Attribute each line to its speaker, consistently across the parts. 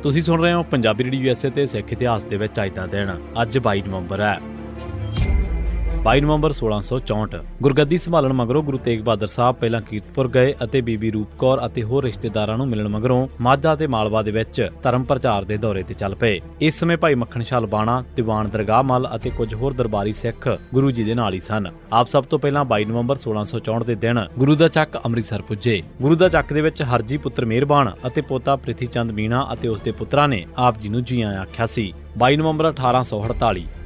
Speaker 1: ਤੁਸੀਂ ਸੁਣ ਰਹੇ ਹੋ ਪੰਜਾਬੀ ਰੇਡੀਓ USA ਤੇ ਸਿੱਖ ਇਤਿਹਾਸ ਦੇ ਵਿੱਚ ਅੱਜ ਦਾ ਦਿਨ। ਅੱਜ 22 ਨਵੰਬਰ ਹੈ। 22 ਨਵੰਬਰ 1664 ਗੁਰਗੱਦੀ ਸੰਭਾਲਣ ਮਗਰੋਂ ਗੁਰੂ ਤੇਗ ਬਹਾਦਰ ਸਾਹਿਬ ਪਹਿਲਾਂ ਕੀਰਤਪੁਰ ਗਏ ਅਤੇ ਬੀਬੀ ਰੂਪ ਕੌਰ ਅਤੇ ਹੋਰ ਰਿਸ਼ਤੇਦਾਰਾਂ ਨੂੰ ਮਿਲਣ ਮਗਰੋਂ ਮਾਝਾ ਤੇ ਮਾਲਵਾ ਦੇ ਵਿੱਚ ਧਰਮ ਪ੍ਰਚਾਰ ਦੇ ਦੌਰੇ ਤੇ ਚੱਲ ਪਏ। ਇਸ ਸਮੇਂ ਭਾਈ ਮੱਖਣ ਸ਼ਾਹ ਲਬਾਣਾ, ਦੀਵਾਨ ਦਰਗਾਹ ਮੱਲ ਅਤੇ ਕੁਝ ਹੋਰ ਦਰਬਾਰੀ ਸਿੱਖ ਗੁਰੂ ਜੀ ਦੇ ਨਾਲ ਹੀ ਸਨ। ਆਪ ਸਭ ਤੋਂ ਪਹਿਲਾਂ 22 ਨਵੰਬਰ 1664 ਦੇ ਦਿਨ ਗੁਰੂ ਦਾ ਚੱਕ ਅੰਮ੍ਰਿਤਸਰ ਪੁੱਜੇ। ਗੁਰੂ ਦਾ ਚੱਕ ਦੇ ਵਿੱਚ ਹਰਜੀ ਪੁੱਤਰ ਮਿਹਰਬਾਨ ਅਤੇ ਪੋਤਾ ਪ੍ਰਿਥੀ ਚੰਦ ਮੀਣਾ ਅਤੇ ਉਸ ਦੇ ਪੁੱਤਰਾਂ ਨੇ ਆਪ ਜੀ ਨੂੰ ਜੀ ਆਇਆਂ ਆਖਿਆ ਸੀ। 22 ਨਵੰਬਰ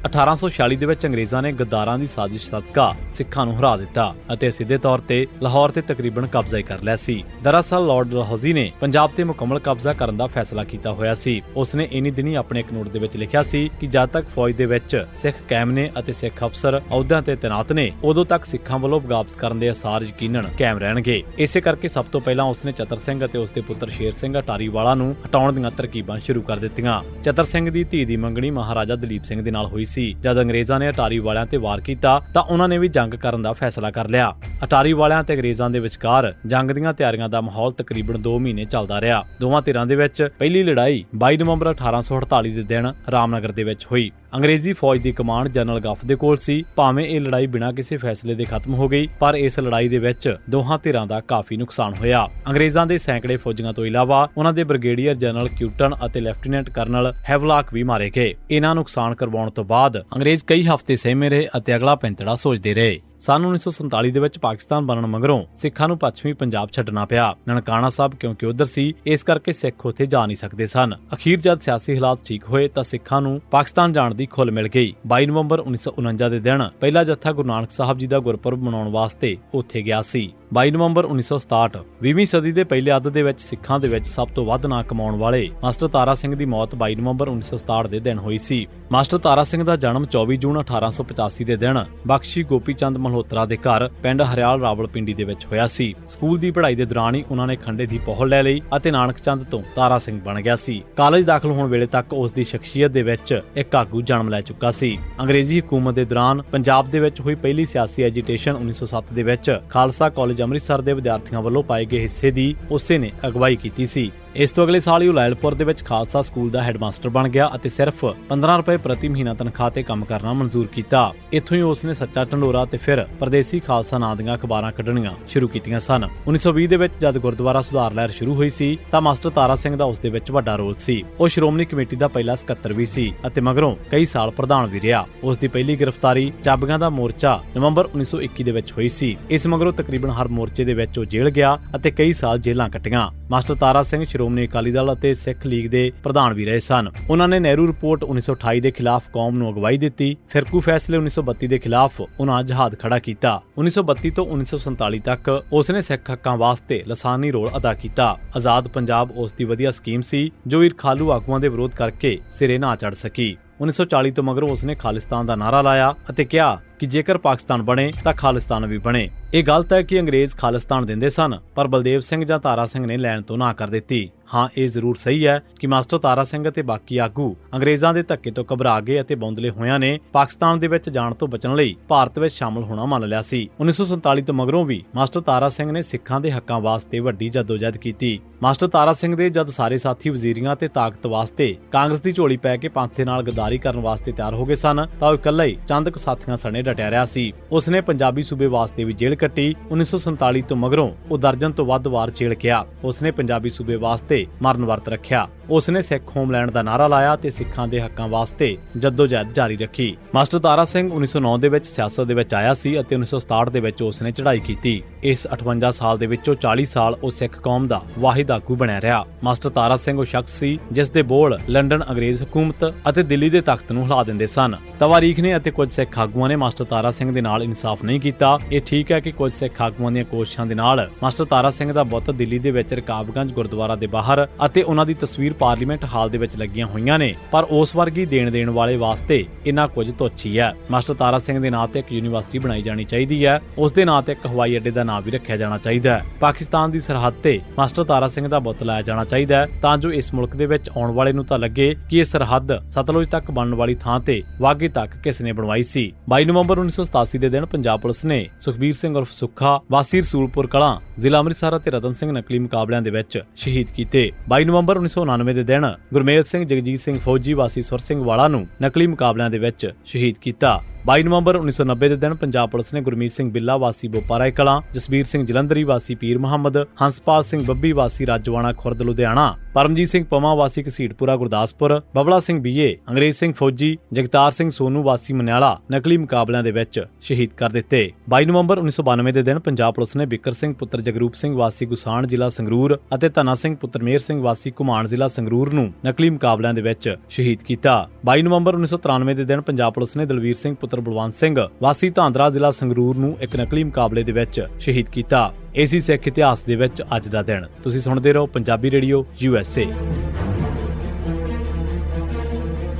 Speaker 1: 1846 ਦੇ ਵਿੱਚ ਅੰਗਰੇਜ਼ਾਂ ਨੇ ਗੱਦਾਰਾਂ ਦੀ ਸਾਜ਼ਿਸ਼ ਸਦਕਾ ਸਿੱਖਾਂ ਨੂੰ ਹਰਾ ਦਿੱਤਾ ਅਤੇ ਸਿੱਧੇ ਤੌਰ ਤੇ ਲਾਹੌਰ ਤੇ ਤਕਰੀਬਨ ਕਬਜ਼ਾ ਹੀ ਕਰ ਲਿਆ ਸੀ। ਦਰਅਸਲ ਲਾਰਡ ਡਲਹੌਜ਼ੀ ਨੇ ਪੰਜਾਬ ਤੇ ਮੁਕੰਮਲ ਕਬਜ਼ਾ ਕਰਨ ਦਾ ਫੈਸਲਾ ਕੀਤਾ ਹੋਇਆ ਸੀ। ਉਸਨੇ ਇਨੀ ਦਿਨੀ ਆਪਣੇ ਇੱਕ ਨੋਟ ਦੇ ਵਿੱਚ ਲਿਖਿਆ ਸੀ ਕਿ ਜਦ ਤੱਕ ਫੌਜ ਦੇ ਵਿੱਚ ਸਿੱਖ ਕਾਇਮ ਨੇ ਅਤੇ ਸਿੱਖ ਅਫਸਰ ਅਹੁਦਿਆਂ ਤੇ ਤੈਨਾਤ ਨੇ, ਉਦੋਂ ਤੱਕ ਸਿੱਖਾਂ ਵੱਲੋਂ ਬਗਾਵਤ ਕਰਨ ਦੇ ਅਸਾਰ ਯਕੀਨਨ ਕਾਇਮ ਰਹਿਣਗੇ। ਇਸੇ ਕਰਕੇ ਸਭ ਤੋਂ ਪਹਿਲਾਂ ਉਸਨੇ ਚਤਰ ਸਿੰਘ ਅਤੇ ਉਸਦੇ ਪੁੱਤਰ ਸ਼ੇਰ ਸਿੰਘ ਅਟਾਰੀ ਵਾਲਾ ਨੂੰ ਹਟਾਉਣ ਦੀਆਂ ਤਰਕੀਬਾਂ ਸ਼ੁਰੂ ਕਰ ਦਿੱਤੀਆਂ। ਚਤਰ ਸਿੰਘ ਦੀ ਧੀ ਦੀ ਮੰਗਣੀ ਮਹਾਰਾਜਾ ਦਲੀਪ ਸਿੰਘ ਦੇ ਨਾਲ ਹੋਈ ਸੀ। ਜਦ ਅੰਗਰੇਜ਼ਾਂ ਨੇ ਅਟਾਰੀ ਵਾਲਿਆਂ ਤੇ ਵਾਰ ਕੀਤਾ ਤਾਂ ਉਹਨਾਂ ਨੇ ਵੀ ਜੰਗ ਕਰਨ ਦਾ ਫੈਸਲਾ ਕਰ ਲਿਆ। ਅਟਾਰੀ ਵਾਲਿਆਂ ਤੇ ਅੰਗਰੇਜ਼ਾਂ ਦੇ ਵਿਚਕਾਰ ਜੰਗ ਦੀਆਂ ਤਿਆਰੀਆਂ ਦਾ ਮਾਹੌਲ ਤਕਰੀਬਨ 2 ਮਹੀਨੇ ਚੱਲਦਾ ਰਿਹਾ। ਦੋਵਾਂ ਧਿਰਾਂ ਦੇ ਵਿੱਚ ਪਹਿਲੀ ਲੜਾਈ 22 ਨਵੰਬਰ 1848 ਦੇ ਦਿਨ ਰਾਮਨਗਰ ਦੇ ਵਿੱਚ ਹੋਈ। ਅੰਗਰੇਜ਼ੀ ਫੌਜ ਦੀ ਕਮਾਂਡ ਜਨਰਲ ਗੱਫ ਦੇ ਕੋਲ ਸੀ। ਭਾਵੇਂ ਇਹ ਲੜਾਈ ਬਿਨਾਂ ਕਿਸੇ ਫੈਸਲੇ ਦੇ ਖਤਮ ਹੋ ਗਈ, ਪਰ ਇਸ ਲੜਾਈ ਦੇ ਵਿੱਚ ਦੋਹਾਂ ਧਿਰਾਂ ਦਾ ਕਾਫੀ ਨੁਕਸਾਨ ਹੋਇਆ। ਅੰਗਰੇਜ਼ਾਂ ਦੇ ਸੈਂਕੜੇ ਫੌਜੀਆਂ ਤੋਂ ਇਲਾਵਾ ਉਹਨਾਂ ਦੇ ਬ੍ਰਿਗੇਡੀਅਰ ਜਨਰਲ ਕਿਊਟਨ ਅਤੇ ਲੈਫਟੀਨੈਂਟ ਕਰਨਲ ਹੈਵਲਾਕ ਵੀ ਮਾਰੇ ਗਏ। ਇਹਨਾਂ ਨੁਕਸਾਨ ਕਰਵਾਉਣ ਤੋਂ ਬਾਅਦ ਅੰਗਰੇਜ਼ ਕਈ ਹਫ਼ਤੇ ਸਹਿਮੇ ਰਹੇ ਅਤੇ ਅਗਲਾ ਪੈਂਤੜਾ ਸੋਚਦੇ ਰਹੇ। ਸੰਨ 1947 ਦੇ ਵਿੱਚ ਪਾਕਿਸਤਾਨ ਬਣਨ ਮਗਰੋਂ ਸਿੱਖਾਂ ਨੂੰ ਪੱਛਮੀ ਪੰਜਾਬ ਛੱਡਣਾ ਪਿਆ। ਨਨਕਾਣਾ ਸਾਹਿਬ ਕਿਉਂਕਿ ਉਧਰ ਸੀ, ਇਸ ਕਰਕੇ ਸਿੱਖ ਉੱਥੇ ਜਾ ਨਹੀਂ ਸਕਦੇ ਸਨ। ਅਖੀਰ ਜਦ ਸਿਆਸੀ ਹਾਲਾਤ ਠੀਕ ਹੋਏ ਤਾਂ ਸਿੱਖਾਂ ਨੂੰ ਪਾਕਿਸਤਾਨ ਜਾਣ ਦੀ ਖੁੱਲ੍ਹ ਮਿਲ ਗਈ। 22 ਨਵੰਬਰ 1949 ਦੇ ਦਿਨ ਪਹਿਲਾ ਜੱਥਾ ਗੁਰੂ ਨਾਨਕ ਸਾਹਿਬ ਜੀ ਦਾ ਗੁਰਪੁਰਬ ਮਨਾਉਣ ਵਾਸਤੇ ਉੱਥੇ ਗਿਆ ਸੀ। 22 ਨਵੰਬਰ 1967 20ਵੀਂ ਸਦੀ ਦੇ ਪਹਿਲੇ ਅੱਧ ਦੇ ਵਿੱਚ ਸਿੱਖਾਂ ਦੇ ਵਿੱਚ ਸਭ ਤੋਂ ਵੱਧ ਨਾਂ ਕਮਾਉਣ ਵਾਲੇ ਮਾਸਟਰ ਤਾਰਾ ਸਿੰਘ ਦੀ ਮੌਤ 22 ਨਵੰਬਰ 1967 ਦੇ ਦਿਨ ਹੋਈ ਸੀ। ਮਾਸਟਰ ਤਾਰਾ ਸਿੰਘ ਦਾ ਜਨਮ 24 ਜੂਨ 1885 ਦੇ ਦਿਨ ਬਖਸ਼ੀ ਗੋਪੀ ਚੰਦ ਮਲਹੋਤਰਾ ਦੇ ਘਰ ਪਿੰਡ ਹਰਿਆਲ ਰਾਵਲਪਿੰਡੀ ਦੇ ਵਿੱਚ ਹੋਇਆ ਸੀ। ਸਕੂਲ ਦੀ ਪੜ੍ਹਾਈ ਦੇ ਦੌਰਾਨ ਹੀ ਉਹਨਾਂ ਨੇ ਖੰਡੇ ਦੀ ਪਹੁਲ ਲੈ ਲਈ ਅਤੇ ਨਾਨਕ ਚੰਦ ਤੋਂ ਤਾਰਾ ਸਿੰਘ ਬਣ ਗਿਆ ਸੀ। ਕਾਲਜ ਦਾਖਲ ਹੋਣ ਵੇਲੇ ਤੱਕ ਉਸ ਦੀ ਸ਼ਖਸੀਅਤ ਦੇ ਵਿੱਚ ਇੱਕ ਆਗੂ ਜਨਮ ਲੈ ਚੁੱਕਾ ਸੀ। ਅੰਗਰੇਜ਼ੀ ਹਕੂਮਤ ਦੇ ਦੌਰਾਨ ਪੰਜਾਬ ਦੇ ਵਿੱਚ ਹੋਈ ਪਹਿਲੀ ਸਿਆਸੀ ਐਜੀਟੇਸ਼ਨ 1907 ਦੇ ਵਿੱਚ ਖਾਲਸਾ ਕਾਲਜ ਅੰਮ੍ਰਿਤਸਰ ਦੇ ਵਿਦਿਆਰਥੀਆਂ ਵੱਲੋਂ ਪਾਏ ਗਏ ਹਿੱਸੇ ਦੀ ਉਸੇ ਨੇ ਅਗਵਾਈ ਕੀਤੀ ਸੀ। ਇਸ ਤੋਂ ਅਗਲੇ ਸਾਲ ਹੀ ਉਹ ਲਾਇਲਪੁਰ ਦੇ ਵਿੱਚ ਖਾਲਸਾ ਸਕੂਲ ਦਾ ਹੈਡਮਾਸਟਰ ਬਣ ਗਿਆ ਅਤੇ ਸਿਰਫ 15 ਰੁਪਏ ਪ੍ਰਤੀ ਮਹੀਨਾ ਤਨਖਾਹ ਤੇ ਕੰਮ ਕਰਨਾ ਮਨਜ਼ੂਰ ਕੀਤਾ। ਇੱਥੋਂ ਹੀ ਉਸ ਨੇ ਸੱਚਾ ਢੰਡੋਰਾ ਤੇ ਫਿਰ ਪਰਦੇਸੀ ਖਾਲਸਾ ਨਾਂ ਦੀਆਂ ਅਖਬਾਰਾਂ ਕੱਢਣੀਆਂ ਸ਼ੁਰੂ ਕੀਤੀਆਂ ਸਨ। 1920 ਦੇ ਵਿੱਚ ਜਦ ਗੁਰਦੁਆਰਾ ਸੁਧਾਰ ਲਹਿਰ ਸ਼ੁਰੂ ਹੋਈ ਸੀ ਤਾਂ ਮਾਸਟਰ ਤਾਰਾ ਸਿੰਘ ਦਾ ਉਸ ਦੇ ਵਿੱਚ ਵੱਡਾ ਰੋਲ ਸੀ। ਉਹ ਸ਼੍ਰੋਮਣੀ ਕਮੇਟੀ ਦਾ ਪਹਿਲਾ ਸਕੱਤਰ ਵੀ ਸੀ ਅਤੇ ਮਗਰੋਂ ਕਈ ਸਾਲ ਪ੍ਰਧਾਨ ਵੀ ਰਿਹਾ। ਉਸ ਦੀ ਪਹਿਲੀ ਗ੍ਰਿਫਤਾਰੀ ਚਾਬੀਆਂ ਦਾ ਮੋਰਚਾ ਨਵੰਬਰ 1921 ਦੇ ਵਿੱਚ ਹੋਈ ਸੀ। ਇਸ ਮਗਰੋਂ ਤਕਰੀਬਨ ਹਰ ਮੋਰਚੇ ਦੇ ਵਿੱਚ ਉਹ ਜੇਲ੍ਹ ਗਿਆ ਅਤੇ ਕਈ ਸਾਲ ਜੇਲ੍ਹਾਂ ਕੱਟੀਆਂ। ਮਾਸਟਰ ਤਾਰਾ ਸਿੰਘ ਸ਼੍ਰੋਮਣੀ ਅਕਾਲੀ ਦਲ ਅਤੇ ਸਿੱਖ ਲੀਗ ਦੇ ਪ੍ਰਧਾਨ ਵੀ ਰਹੇ ਸਨ। ਉਹਨਾਂ ਨੇ ਨਹਿਰੂ ਰਿਪੋਰਟ 1928 ਦੇ ਖਿਲਾਫ ਕੌਮ ਨੂੰ ਅਗਵਾਈ ਦਿੱਤੀ। ਫਿਰਕੂ ਫੈਸਲੇ 1932 ਦੇ ਖਿਲਾਫ ਉਹਨਾਂ ਜਹਾਦ ਖੜਾ ਕੀਤਾ। 1932 ਤੋਂ 1947 ਤੱਕ ਉਸਨੇ ਸਿੱਖ ਹੱਕਾਂ ਵਾਸਤੇ ਲਸਾਨੀ ਰੋਲ ਅਦਾ ਕੀਤਾ। ਆਜ਼ਾਦ ਪੰਜਾਬ ਉਸ ਦੀ ਵਧੀਆ ਸਕੀਮ ਸੀ ਜੋ ਈਰਖਾਲੂ ਆਗੂਆਂ ਦੇ ਵਿਰੋਧ ਕਰਕੇ ਸਿਰੇ ਨਾ ਚੜ ਸਕੀ। 1940 ਤੋਂ ਮਗਰੋਂ ਉਸਨੇ ਖਾਲਿਸਤਾਨ ਦਾ ਨਾਅਰਾ ਲਾਇਆ ਅਤੇ ਕਿਹਾ ਕਿ ਜੇਕਰ ਪਾਕਿਸਤਾਨ ਬਣੇ ਤਾਂ ਖਾਲਿਸਤਾਨ ਵੀ ਬਣੇ। ਇਹ ਗਲਤ ਹੈ ਕਿ ਅੰਗਰੇਜ਼ ਖਾਲਿਸਤਾਨ ਦਿੰਦੇ ਸਨ, ਪਰ ਬਲਦੇਵ ਸਿੰਘ ਜਾਂ ਤਾਰਾ ਸਿੰਘ ਨੇ ਲੈਣ ਤੋਂ ਨਾ ਕਰ ਦਿੱਤੀ। ਹਾਂ, ਇਹ ਜ਼ਰੂਰ ਸਹੀ ਹੈ ਕਿ ਮਾਸਟਰ ਤਾਰਾ ਸਿੰਘ ਅਤੇ ਬਾਕੀ ਆਗੂ ਅੰਗਰੇਜ਼ਾਂ ਦੇ ਧੱਕੇ ਤੋਂ ਘਬਰਾ ਗਏ ਅਤੇ ਬੌਂਦਲੇ ਹੋਇਆਂ ਨੇ ਪਾਕਿਸਤਾਨ ਦੇ ਵਿੱਚ ਜਾਣ ਤੋਂ ਬਚਣ ਲਈ ਭਾਰਤ ਵਿੱਚ ਸ਼ਾਮਲ ਹੋਣਾ ਮੰਨ ਲਿਆ ਸੀ। 1947 ਤੋਂ ਮਗਰੋਂ ਵੀ ਮਾਸਟਰ ਤਾਰਾ ਸਿੰਘ ਨੇ ਸਿੱਖਾਂ ਦੇ ਹੱਕਾਂ ਵਾਸਤੇ ਵੱਡੀ ਜਦੋਜਹਿਦ ਕੀਤੀ। ਮਾਸਟਰ ਤਾਰਾ ਸਿੰਘ ਦੇ ਜਦ ਸਾਰੇ ਸਾਥੀ ਵਜ਼ੀਰੀਆਂ ਤੇ ਤਾਕਤ ਵਾਸਤੇ ਕਾਂਗਰਸ ਦੀ ਝੋਲੀ ਪੈ ਕੇ ਪੰਥ ਦੇ ਨਾਲ ਗਦਾਰੀ ਕਰਨ ਵਾਸਤੇ ਤਿਆਰ ਹੋ ਗਏ ਸਨ ਤਾਂ ਉਹ ਇਕੱਲਾ ਹੀ ਚੰਦ ਕੁ ਸਾਥੀਆਂ ਸਣੇ ਡਟਿਆ ਰਿਹਾ ਸੀ। ਉਸਨੇ ਪੰਜਾਬੀ ਸੂਬੇ ਵਾਸਤੇ ਵੀ ਜੇਲ੍ਹ ਕੱਟੀ। 1947 ਤੋਂ ਮਗਰੋਂ ਉਹ ਦਰਜਨ ਤੋਂ ਵੱਧ ਵਾਰ ਜੇਲ੍ਹ ਗਿਆ। ਉਸਨੇ ਪੰਜਾਬੀ ਸੂਬੇ ਵਾਸਤੇ ਮਰਨ ਵਰਤ ਰੱਖਿਆ। ਉਸਨੇ ਸਿੱਖ ਹੋਮਲੈਂਡ ਦਾ ਨਾਅਰਾ ਲਾਇਆ ਤੇ ਸਿੱਖਾਂ ਦੇ ਹੱਕਾਂ ਵਾਸਤੇ ਜਦੋਜਹਿਦ ਜਾਰੀ ਰੱਖੀ। ਮਾਸਟਰ ਤਾਰਾ ਸਿੰਘ 1909 ਦੇ ਵਿੱਚ ਸਿਆਸਤ ਦੇ ਵਿੱਚ ਆਇਆ ਸੀ ਅਤੇ 1967 ਦੇ ਵਿੱਚ ਉਸਨੇ ਚੜ੍ਹਾਈ ਕੀਤੀ। ਇਸ 58 ਸਾਲ ਦੇ ਵਿੱਚੋਂ 40 ਸਾਲ ਉਹ ਸਿੱਖ ਕੌਮ ਦਾ ਵਾਹਿਦ ਆਗੂ ਬਣਿਆ ਰਿਹਾ। ਮਾਸਟਰ ਤਾਰਾ ਸਿੰਘ ਉਹ ਸ਼ਖਸ ਸੀ ਜਿਸ ਦੇ ਬੋਲ ਲੰਡਨ ਅੰਗਰੇਜ਼ ਹਕੂਮਤ ਅਤੇ ਦਿੱਲੀ ਦੇ ਤਖਤ ਨੂੰ ਹਿਲਾ ਦਿੰਦੇ ਸਨ। ਤਵਾਰੀਖ ਨੇ ਅਤੇ ਕੁਝ ਸਿੱਖ ਆਗੂਆਂ ਨੇ ਮਾਸਟਰ ਤਾਰਾ ਸਿੰਘ ਦੇ ਨਾਲ ਇਨਸਾਫ ਨਹੀਂ ਕੀਤਾ। ਇਹ ਠੀਕ ਹੈ ਕਿ ਕੁਝ ਸਿੱਖ ਆਗੂਆਂ ਦੀਆਂ ਕੋਸ਼ਿਸ਼ਾਂ ਦੇ ਨਾਲ ਮਾਸਟਰ ਤਾਰਾ ਸਿੰਘ ਦਾ ਬੁੱਤ ਦਿੱਲੀ ਦੇ ਵਿੱਚ ਰਕਾਬਗੰਜ ਗੁਰਦੁਆਰਾ ਦੇ ਬਾਹਰ ਅਤੇ ਉਹਨਾਂ ਦੀ ਤਸਵੀਰ ਪਾਰਲੀਮੈਂਟ ਹਾਲ ਦੇ ਵਿੱਚ ਲੱਗੀਆਂ ਹੋਈਆਂ ਨੇ, ਪਰ ਉਸ ਵਰਗੀ ਦੇਣ ਵਾਲੇ ਵਾਸਤੇ ਇੰਨਾ ਕੁਝ ਤੁੱਛ ਹੀ ਹੈ। ਮਾਸਟਰ ਤਾਰਾ ਸਿੰਘ ਦੇ ਨਾਂ ਤੇ ਇੱਕ ਯੂਨੀਵਰਸਿਟੀ ਬਣਾਈ ਜਾਣੀ ਚਾਹੀਦੀ ਹੈ। ਉਸ ਦੇ ਨਾਂ ਤੇ ਇੱਕ ਹਵਾਈ ਅੱਡੇ ਦਾ ਨਾਂ ਵੀ ਰੱਖਿਆ ਜਾਣਾ ਚਾਹੀਦਾ ਹੈ। ਪਾਕਿਸਤਾਨ ਦੀ ਸਰਹੱਦ ਤੇ ਮਾਸਟਰ ਤਾਰਾ ਸਿੰਘ ਦਾ ਬੁੱਤ ਲਾਇਆ ਜਾਣਾ ਚਾਹੀਦਾ ਹੈ ਤਾਂ ਜੋ ਇਸ ਮੁਲਕ ਦੇ ਵਿੱਚ ਆਉਣ ਵਾਲੇ ਨੂੰ ਤਾਂ ਲੱਗੇ ਕਿ ਇਹ ਸਰਹੱਦ ਸਤਲੁਜ ਤੱਕ ਬਣਨ ਵਾਲੀ ਥਾਂ ਤੇ ਵਾਘੇ ਤੱਕ ਕਿਸ ਨੇ ਬਣਵਾਈ ਸੀ। 22 ਨਵੰਬਰ 1987 ਦੇ ਦਿਨ ਪੰਜਾਬ ਪੁਲਿਸ ਨੇ ਸੁਖਬੀਰ ਸਿੰਘ ਉਰਫ ਸੁੱਖਾ ਵਾਸੀ ਰਸੂਲਪੁਰ ਕਲਾਂ ਜ਼ਿਲ੍ਹਾ ਅੰਮ੍ਰਿਤਸਰ ਅਤੇ ਰਤਨ ਸਿੰਘ ਨਕਲੀ ਮੁਕਾਬਲਿਆਂ ਦੇ ਵਿੱਚ ਸ਼ਹੀਦ ਕੀਤੇ। ਕੀਤੇ। 22 ਨਵੰਬਰ 1999 ਦੇ ਦਿਨ ਗੁਰਮੇਲ ਸਿੰਘ ਜਗਜੀਤ ਸਿੰਘ ਫੌਜੀ ਵਾਸੀ ਸੁਰ ਸਿੰਘ ਵਾਲਾ ਨੂੰ ਨਕਲੀ ਮੁਕਾਬਲਿਆਂ ਦੇ ਵਿੱਚ ਸ਼ਹੀਦ ਕੀਤਾ। 22 ਨਵੰਬਰ 1990 ਦੇ ਦਿਨ ਪੰਜਾਬ ਪੁਲਿਸ ਨੇ ਗੁਰਮੀਤ ਸਿੰਘ ਬਿੱਲਾ ਵਾਸੀ ਬੋਪਾਰਾਏ ਕਲਾਂ, ਜਸਬੀਰ ਸਿੰਘ ਜਲੰਧਰੀ ਵਾਸੀ ਪੀਰ ਮੁਹੰਮਦ, ਹੰਸਪਾਲ ਸਿੰਘ ਬੱਬੀ ਵਾਸੀ ਰਾਜਵਾਨਾ ਖੁਰਦ ਲੁਧਿਆਣਾ, ਪਰਮਜੀਤ ਸਿੰਘ ਪਮਾ ਵਾਸੀ ਘਸੀਟਪੁਰਾ ਗੁਰਦਾਸਪੁਰ, ਬਬਲਾ ਸਿੰਘ ਬੀਏ, ਅੰਗਰੇਜ਼ ਸਿੰਘ ਫੌਜੀ, ਜਗਤਾਰ ਸਿੰਘ ਸੋਨੂ ਵਾਸੀ ਮਨਿਆਲਾ ਨਕਲੀ ਮੁਕਾਬਲਿਆਂ ਦੇ ਵਿੱਚ ਸ਼ਹੀਦ ਕਰ ਦਿੱਤੇ। 22 ਨਵੰਬਰ 1992 ਦੇ ਦਿਨ ਪੰਜਾਬ ਪੁਲਿਸ ਨੇ ਬਿੱਕਰ ਸਿੰਘ ਪੁੱਤਰ ਜਗਰੂਪ ਸਿੰਘ ਵਾਸੀ ਗੁਸਾਣ ਜ਼ਿਲ੍ਹਾ ਸੰਗਰੂਰ ਅਤੇ ਧਨਾ ਸਿੰਘ ਪੁੱਤਰ ਮੇਹਰ ਸਿੰਘ ਵਾਸੀ ਘੁਮਾਣ ਜ਼ਿਲ੍ਹਾ ਸੰਗਰੂਰ ਨੂੰ ਨਕਲੀ ਮੁਕਾਬਲਿਆਂ ਦੇ ਵਿੱਚ ਸ਼ਹੀਦ ਕੀਤਾ। 22 ਨਵੰਬਰ 1993 ਦੇ ਦਿਨ ਪੰਜਾਬ ਪੁਲਿਸ ਨੇ ਦਲਵੀਰ ਸਿੰਘ ਪੁੱਤਰ ਬਲਵੰਤ ਸਿੰਘ ਵਾਸੀ ਧਾਂਦਰਾ ਜ਼ਿਲ੍ਹਾ ਸੰਗਰੂਰ ਨੂੰ ਇੱਕ ਨਕਲੀ ਮੁਕਾਬਲੇ ਦੇ ਵਿੱਚ ਸ਼ਹੀਦ ਕੀਤਾ। ਇਹ ਸੀ ਸਿੱਖ ਇਤਿਹਾਸ ਦੇ ਵਿੱਚ ਅੱਜ ਦਾ ਦਿਨ। ਤੁਸੀਂ ਸੁਣਦੇ ਰਹੋ ਪੰਜਾਬੀ ਰੇਡੀਓ USA।